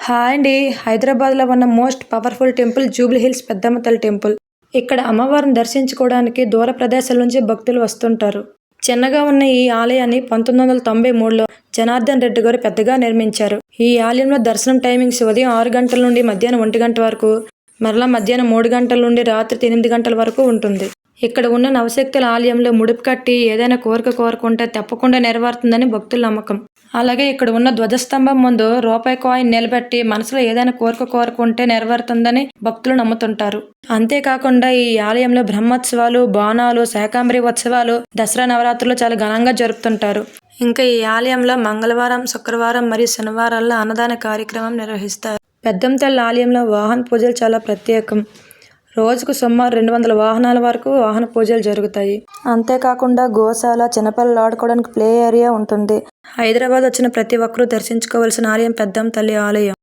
Hi అండి. హైదరాబాద్లో ఉన్న most powerful temple Jubilee hills పెద్దమ్మ తల్లి టెంపుల్. ఇక్కడ అమ్మవారిని దర్శించుకోవడానికి దూర ప్రదేశాల నుంచి భక్తులు వస్తుంటారు. చిన్నగా ఉన్న ఈ ఆలయాన్ని 1993లో జనార్దన్ రెడ్డి గారు పెద్దగా నిర్మించారు. ఈ ఆలయంలో దర్శనం టైమింగ్స్ ఉదయం 6 గంటల నుండి మధ్యాహ్నం 1 గంట వరకు, మరలా మధ్యాహ్నం 3 గంటల నుండి రాత్రి 8 గంటల వరకు ఉంటుంది. ఇక్కడ ఉన్న నవశక్తుల ఆలయంలో ముడుపు కట్టి ఏదైనా కోరిక కోరుకుంటే తప్పకుండా నెరవేరుతుందని భక్తుల నమ్మకం. అలాగే ఇక్కడ ఉన్న ధ్వజస్తంభం ముందు రూపాయి కాయిన్ నిలబెట్టి మనసులో ఏదైనా కోరిక కోరుకుంటే నెరవేరుతుందని భక్తులు నమ్ముతుంటారు. అంతేకాకుండా ఈ ఆలయంలో బ్రహ్మోత్సవాలు, బోనాలు, శాకంబరి ఉత్సవాలు, దసరా నవరాత్రులు చాలా ఘనంగా జరుపుతుంటారు. ఇంకా ఈ ఆలయంలో మంగళవారం, శుక్రవారం మరియు శనివారాల్లో అన్నదాన కార్యక్రమం నిర్వహిస్తారు. పెద్దమ్మ తల్లి ఆలయంలో వాహన పూజలు చాలా ప్రత్యేకం. రోజుకు సుమారు 200 వాహనాల వరకు వాహన పూజలు జరుగుతాయి. అంతేకాకుండా గోశాల, చిన్నపిల్లలు ఆడుకోవడానికి ప్లే ఏరియా ఉంటుంది. హైదరాబాద్ వచ్చిన ప్రతి ఒక్కరూ దర్శించుకోవాల్సిన ఆలయం పెద్దమ్మ తల్లి ఆలయం.